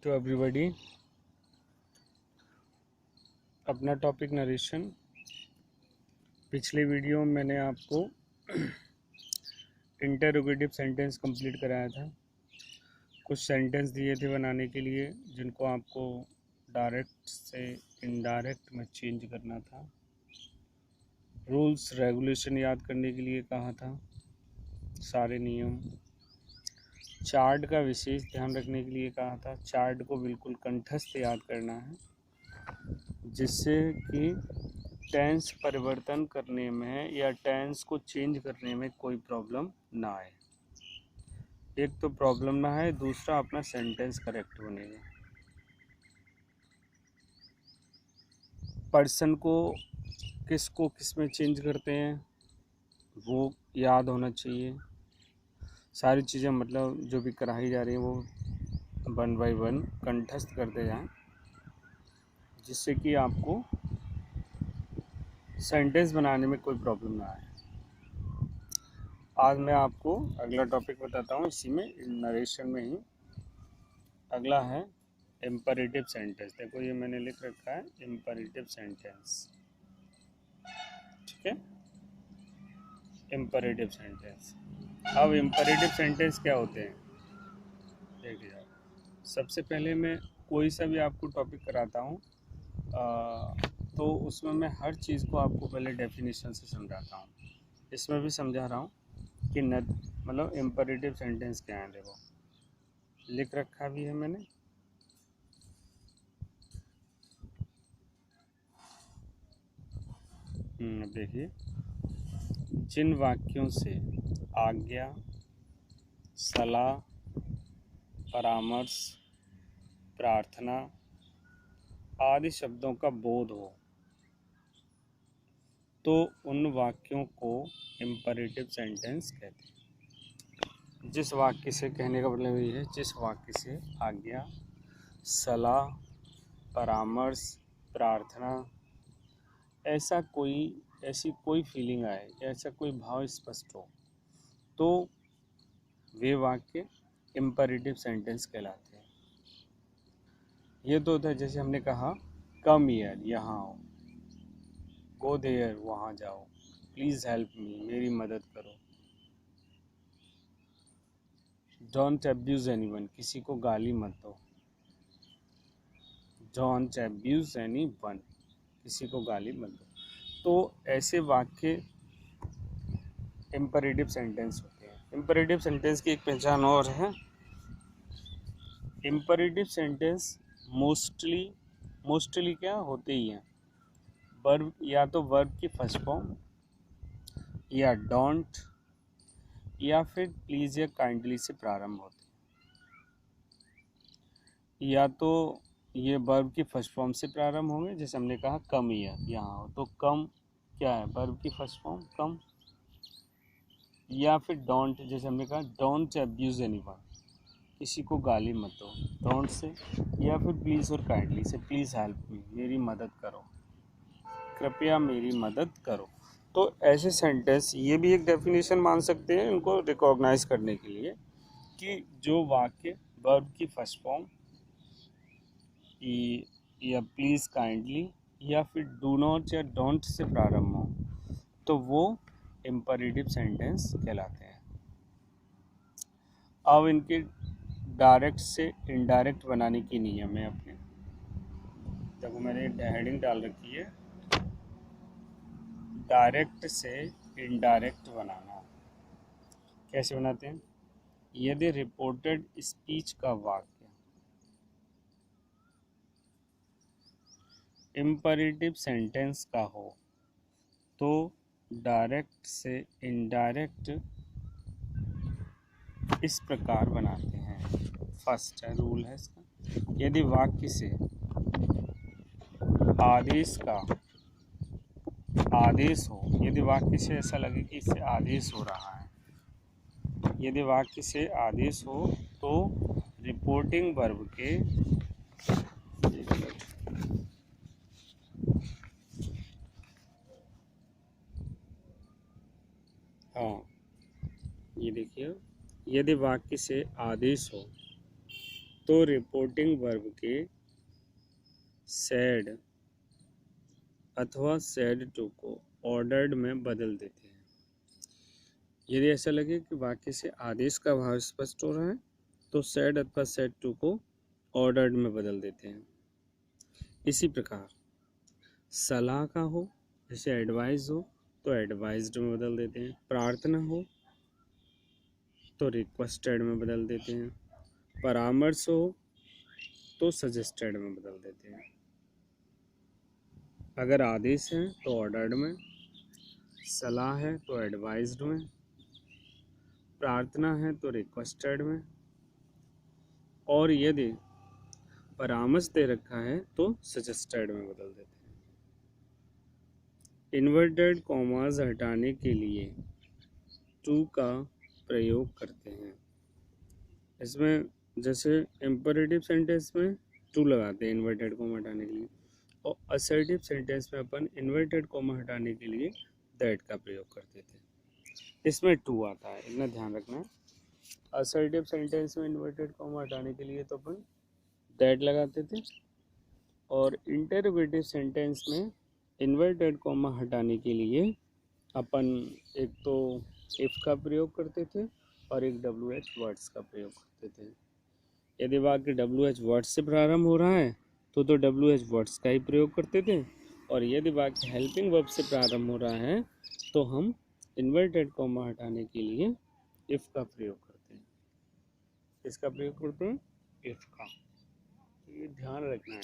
To everybody. अपना topic narration. पिछले video में मैंने आपको इंटरोगेटिव सेंटेंस कंप्लीट कराया था। कुछ सेंटेंस दिए थे बनाने के लिए जिनको आपको डायरेक्ट से इनडायरेक्ट में चेंज करना था। रूल्स रेगुलेशन याद करने के लिए कहा था, सारे नियम। चार्ट का विशेष ध्यान रखने के लिए कहा था। चार्ट को बिल्कुल कंठस्थ याद करना है, जिससे कि टेंस परिवर्तन करने में या टेंस को चेंज करने में कोई प्रॉब्लम ना आए। एक तो प्रॉब्लम ना आए, दूसरा अपना सेंटेंस करेक्ट होने में। पर्सन को किस में चेंज करते हैं वो याद होना चाहिए। सारी चीज़ें मतलब जो भी कराई जा रही हैं वो 1 बाय 1 कंठस्थ करते जाएं, जिससे कि आपको सेंटेंस बनाने में कोई प्रॉब्लम ना आए। आज मैं आपको अगला टॉपिक बताता हूँ, इसी में नरेशन में ही। अगला है इम्परेटिव सेंटेंस। देखो ये मैंने लिख रखा है इम्परेटिव सेंटेंस, ठीक है। Imperative sentence. अब इम्परेटिव सेंटेंस क्या होते हैं देखिए। सबसे पहले मैं कोई सा भी आपको टॉपिक कराता हूँ तो उसमें मैं हर चीज़ को आपको पहले डेफिनेशन से समझाता हूँ। इसमें भी समझा रहा हूँ कि मतलब इम्परेटिव सेंटेंस क्या है। देखो लिख रखा भी है मैंने। देखिए, जिन वाक्यों से आज्ञा, सलाह, परामर्श, प्रार्थना आदि शब्दों का बोध हो तो उन वाक्यों को इम्परेटिव सेंटेंस कहते हैं। जिस वाक्य से, कहने का मतलब ये है, जिस वाक्य से आज्ञा, सलाह, परामर्श, प्रार्थना ऐसी कोई फीलिंग आए, ऐसा कोई भाव स्पष्ट हो तो वे वाक्य इम्परेटिव सेंटेंस कहलाते हैं। ये तो होता है, जैसे हमने कहा कम हियर, यहाँ आओ, गो देयर, वहाँ जाओ, प्लीज़ हेल्प मी, मेरी मदद करो, डोंट अब्यूज़ एनीवन, किसी को गाली मत दो, डोंट अब्यूज़ एनीवन, किसी को गाली मत दो। तो ऐसे वाक्य इम्परेटिव सेंटेंस होते हैं। इम्परेटिव सेंटेंस की एक पहचान और है। इम्परेटिव सेंटेंस मोस्टली क्या होते ही हैं, वर्ब या तो वर्ब की फर्स्ट फॉर्म, या डोंट, या फिर प्लीज़ या काइंडली से प्रारंभ होते हैं। या तो ये वर्ब की फर्स्ट फॉर्म से प्रारंभ होंगे, जैसे हमने कहा कम हियर, यहाँ हो, तो कम क्या है, वर्ब की फर्स्ट फॉर्म कम। या फिर डोंट, जैसे हमने कहा डोंट अब्यूज़ एनीवन, किसी को गाली मत दो, डोंट से। या फिर प्लीज़ और काइंडली से, प्लीज़ हेल्प मी, मेरी मदद करो, कृपया मेरी मदद करो। तो ऐसे सेंटेंस, ये भी एक डेफिनेशन मान सकते हैं इनको रिकॉग्नाइज करने के लिए, कि जो वाक्य वर्ब की फर्स्ट फॉर्म या प्लीज़ काइंडली या फिर डू नॉट या डोंट से प्रारंभ हो तो वो इम्परेटिव सेंटेंस कहलाते हैं। अब इनके डायरेक्ट से इनडायरेक्ट बनाने की नियम है अपने। देखो मैंने हेडिंग डाल रखी है, डायरेक्ट से इनडायरेक्ट बनाना। कैसे बनाते हैं? यदि रिपोर्टेड स्पीच का वाक्य इम्परेटिव सेंटेंस का हो तो डायरेक्ट से इनडायरेक्ट इस प्रकार बनाते हैं। फर्स्ट है, रूल है इसका, यदि वाक्य से आदेश का आदेश हो, यदि वाक्य से ऐसा लगे कि इससे आदेश हो रहा है, यदि वाक्य से आदेश हो तो रिपोर्टिंग वर्ब के ये देखिए, यदि वाक्य से आदेश हो तो रिपोर्टिंग वर्ब के सैड अथवा सैड टू को ऑर्डर्ड में बदल देते हैं। यदि ऐसा लगे कि वाक्य से आदेश का भाव स्पष्ट हो रहा है तो सैड अथवा सैड टू को ऑर्डर्ड में बदल देते हैं। इसी प्रकार सलाह का हो, जैसे एडवाइस हो तो एडवाइज्ड में बदल देते हैं। प्रार्थना हो तो रिक्वेस्टेड में बदल देते हैं। परामर्श हो तो सजेस्टेड में बदल देते हैं। अगर आदेश है तो ऑर्डर्ड में, सलाह है तो एडवाइज्ड में, प्रार्थना है तो रिक्वेस्टेड में, और यदि परामर्श दे रखा है तो सजेस्टेड में बदल देते हैं। इन्वर्टेड कॉमास हटाने के लिए टू का प्रयोग करते हैं। इसमें जैसे इम्परेटिव सेंटेंस में टू लगाते हैं इन्वर्टेड कॉमा हटाने के लिए, और असर्टिव सेंटेंस में अपन इन्वर्टेड कॉमा हटाने के लिए दैट का प्रयोग करते थे। इसमें टू आता है, इतना ध्यान रखना है। असर्टिव सेंटेंस में इन्वर्टेड कॉमा हटाने के लिए तो अपन दैट लगाते थे, और इंटरोगेटिव सेंटेंस में इन्वर्टेड कॉमा हटाने के लिए अपन एक तो इफ़ का प्रयोग करते थे और एक WH वर्ड्स का प्रयोग करते थे। यदि वाक्य WH वर्ड्स से प्रारंभ हो रहा है तो WH वर्ड्स का ही प्रयोग करते थे, और यदि वाक्य हेल्पिंग वर्ब से प्रारंभ हो रहा है तो हम इन्वर्टेड कॉमा हटाने के लिए इफ़ का प्रयोग करते हैं। इसका प्रयोग करते हैं इफ़ का, ये ध्यान रखना है।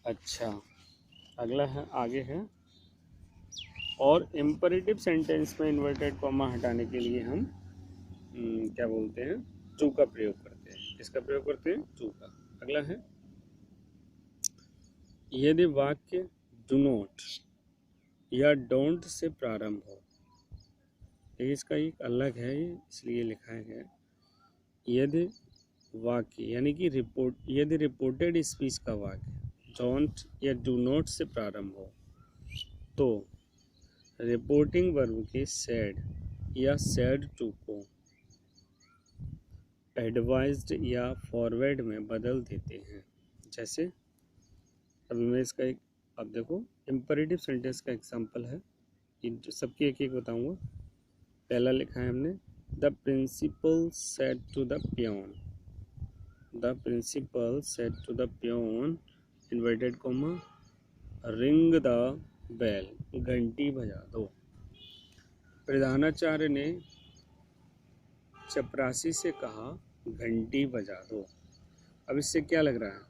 अच्छा, अगला है, आगे है, और इम्परेटिव सेंटेंस में इन्वर्टेड कॉमा हटाने के लिए हम क्या बोलते हैं, टू का प्रयोग करते हैं। किसका प्रयोग करते हैं, टू का। अगला है, यदि वाक्य डू नॉट या डोंट से प्रारंभ हो, इसका एक अलग है, इसलिए लिखा है। यदि वाक्य यानी कि यदि रिपोर्टेड स्पीच का वाक्य डोंट या डू नॉट से प्रारंभ हो तो रिपोर्टिंग वर्ब के सैड या सैड टू को एडवाइज्ड या फॉरवर्ड में बदल देते हैं। जैसे अभी मैं इसका एक, अब देखो इम्परेटिव सेंटेंस का एग्जांपल है, इन सबके एक एक बताऊंगा। पहला लिखा है हमने, the principal said to the peon, the principal said to the peon inverted comma ring the bell, घंटी बजा दो। प्रधानाचार्य ने चपरासी से कहा घंटी बजा दो। अब इससे क्या लग रहा है,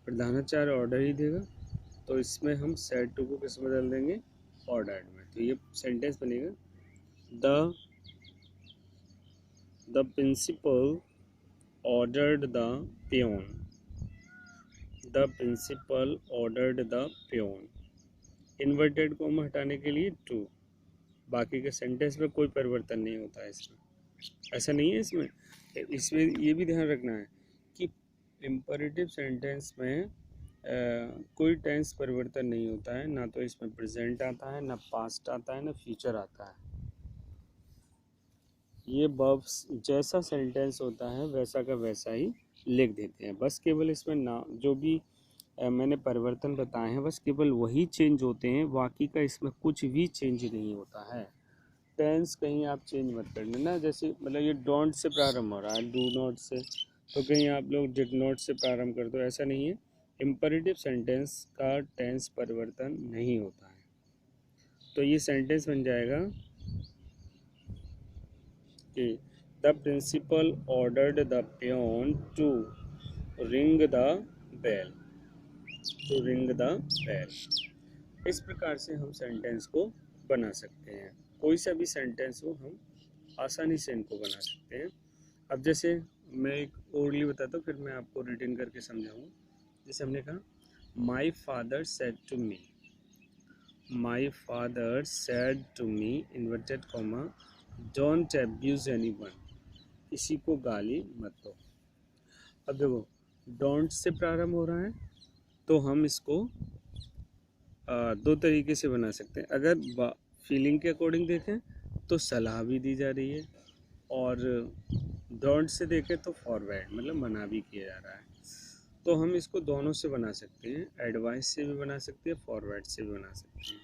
प्रधानाचार्य ऑर्डर ही देगा, तो इसमें हम सेड टू को किस में बदल देंगे, ऑर्डर्ड में। तो ये सेंटेंस बनेगा, the principal ordered the peon, the principal ordered the peon. Inverted comma हटाने के लिए टू, बाकी के सेंटेंस में कोई परिवर्तन नहीं होता है इसमें, ऐसा नहीं है। इसमें ये भी ध्यान रखना है कि इम्परेटिव सेंटेंस में कोई टेंस परिवर्तन नहीं होता है, ना तो इसमें प्रेजेंट आता है, ना पास्ट आता है, ना फ्यूचर आता है। ये वर्ब्स जैसा सेंटेंस होता है वैसा का वैसा ही लिख देते हैं, बस केवल इसमें ना जो भी मैंने परिवर्तन बताए हैं बस केवल वही चेंज होते हैं, बाकी का इसमें कुछ भी चेंज नहीं होता है। टेंस कहीं आप चेंज मत करना ना, जैसे मतलब ये डोंट से प्रारंभ हो रहा है, डू नॉट से, तो कहीं आप लोग डिड नॉट से प्रारंभ कर दो, ऐसा नहीं है। इम्परेटिव सेंटेंस का टेंस परिवर्तन नहीं होता है। तो ये सेंटेंस बन जाएगा कि the principal ordered the peon to ring the bell, to ring the bell. इस प्रकार से हम सेंटेंस को बना सकते हैं, कोई सा भी सेंटेंस हो हम आसानी से इनको बना सकते हैं। अब जैसे मैं एक ओरली बताता हूँ, फिर मैं आपको रिटन करके समझाऊंगा। जैसे हमने कहा, my father said to me, my father said to me inverted comma don't abuse anyone, किसी को गाली मत दो। अब देखो डोंट से प्रारंभ हो रहा है तो हम इसको दो तरीके से बना सकते हैं। अगर फीलिंग के अकॉर्डिंग देखें तो सलाह भी दी जा रही है, और डोंट से देखें तो फॉरवर्ड मतलब मना भी किया जा रहा है। तो हम इसको दोनों से बना सकते हैं, एडवाइस से भी बना सकते हैं, फॉरवर्ड से भी बना सकते हैं।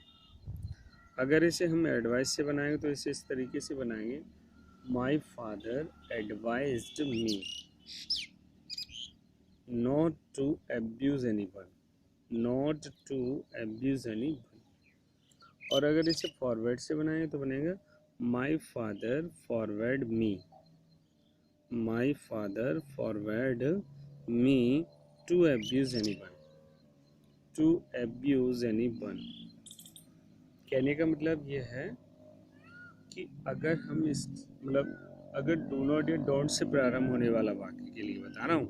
अगर इसे हम एडवाइस से बनाएंगे तो इसे इस तरीके से बनाएंगे, my father advised me not to abuse anyone, not to abuse anyone. और अगर इसे फॉरवर्ड से बनाएंगे तो बनेगा, my father forward me, my father forward me to abuse anyone, to abuse anyone. कहने का मतलब ये है कि अगर हम इस मतलब अगर डू नॉट या डोंट से प्रारंभ होने वाला वाक्य के लिए बता रहा हूँ,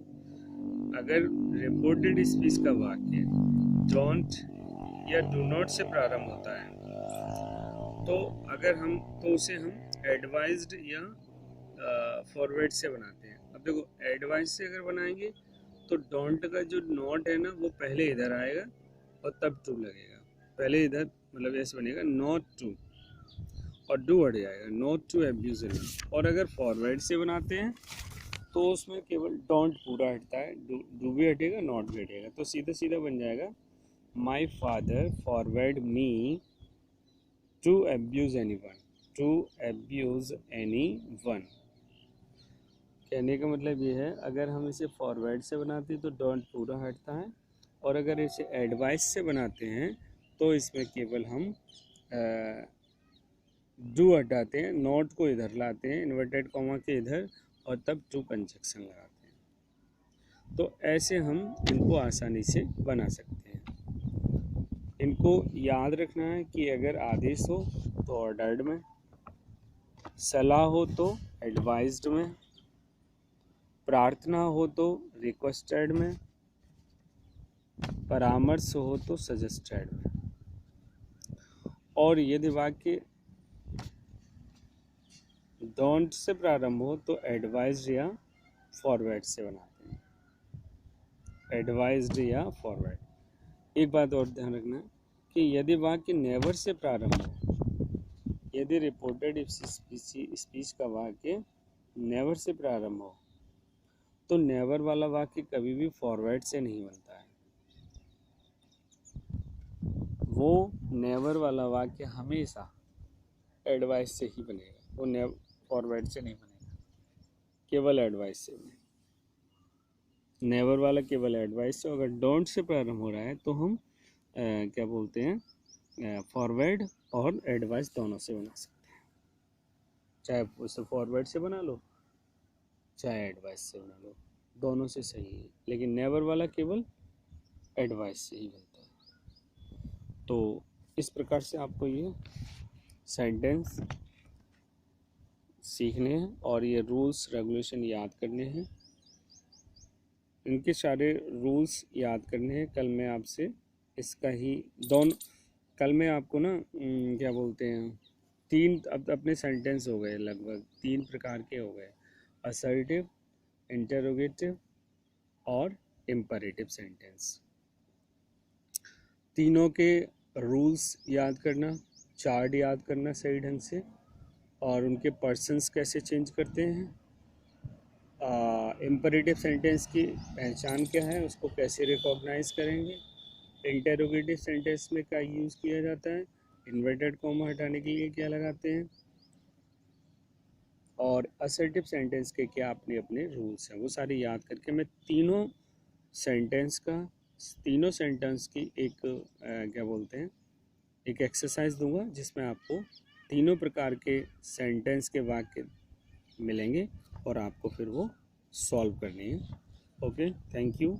अगर रिपोर्टेड स्पीच का वाक्य डोंट या डू नॉट से प्रारंभ होता है तो अगर हम तो उसे हम एडवाइज्ड या फॉरवर्ड से बनाते हैं। अब देखो एडवाइस से अगर बनाएंगे तो डोंट का जो नॉट है ना वो पहले इधर आएगा और तब टू लगेगा, पहले इधर मतलब ऐसे बनेगा नॉट टू और डू हट जाएगा, नॉट टू अब्यूज एनीवन। और अगर फॉरवर्ड से बनाते हैं तो उसमें केवल डोंट पूरा हटता है, डू भी हटेगा नॉट भी हटेगा, तो सीधा सीधा बन जाएगा, my father forward me to abuse anyone, to abuse anyone. कहने का मतलब ये है अगर हम इसे फॉरवर्ड से बनाते हैं तो डोंट पूरा हटता है, और अगर इसे एडवाइस से बनाते हैं तो इसमें केवल हम डू हटाते हैं, नॉट को इधर लाते हैं इन्वर्टेड कॉमा के इधर, और तब टू कंजक्शन लगाते हैं। तो ऐसे हम इनको आसानी से बना सकते हैं। इनको याद रखना है कि अगर आदेश हो तो ऑर्डर्ड में, सलाह हो तो एडवाइज्ड में, प्रार्थना हो तो रिक्वेस्टेड में, परामर्श हो तो सजेस्टेड में। और यदि वाक्य डोंट से प्रारंभ हो तो एडवाइज्ड या फॉरवर्ड से बनाते हैं, एडवाइज्ड या फॉरवर्ड। एक बात और ध्यान रखना कि यदि वाक्य नेवर से प्रारंभ हो, यदि रिपोर्टेड स्पीच का वाक्य नेवर से प्रारंभ हो तो नेवर वाला वाक्य कभी भी फॉरवर्ड से नहीं बनता है, वो नेवर वाला वाक्य हमेशा एडवाइस से ही बनेगा, वो फॉरवर्ड से नहीं बनेगा, केवल एडवाइस से बनेगा। नेवर वाला केवल एडवाइस से, अगर डोंट से प्रारंभ हो रहा है तो हम क्या बोलते हैं फॉरवर्ड और एडवाइस दोनों से बना सकते हैं, चाहे उसे फॉरवर्ड से बना लो चाहे एडवाइस से बना लो, दोनों से सही है, लेकिन नेवर वाला केवल एडवाइस से ही बनता है। तो इस प्रकार से आपको ये सेंटेंस सीखने हैं और ये रूल्स रेगुलेशन याद करने हैं, इनके सारे रूल्स याद करने हैं। कल मैं आपसे इसका ही कल मैं आपको ना क्या बोलते हैं तीन अब अपने सेंटेंस हो गए, लगभग 3 प्रकार के हो गए, असर्टिव, इंटरोगेटिव और इम्परेटिव सेंटेंस। तीनों के रूल्स याद करना, चार्ट याद करना सही ढंग से, और उनके पर्सन्स कैसे चेंज करते हैं, इम्परेटिव सेंटेंस की पहचान क्या है, उसको कैसे रिकॉग्नाइज करेंगे, इंटरोगेटिव सेंटेंस में क्या यूज़ किया जाता है, इन्वर्टेड कॉमा हटाने के लिए क्या लगाते हैं, और असर्टिव सेंटेंस के क्या अपने अपने रूल्स हैं, वो सारी याद करके मैं तीनों सेंटेंस की एक क्या बोलते हैं एक एक्सरसाइज दूंगा, जिसमें आपको तीनों प्रकार के सेंटेंस के वाक्य मिलेंगे और आपको फिर वो सॉल्व करनी है। Okay, thank you.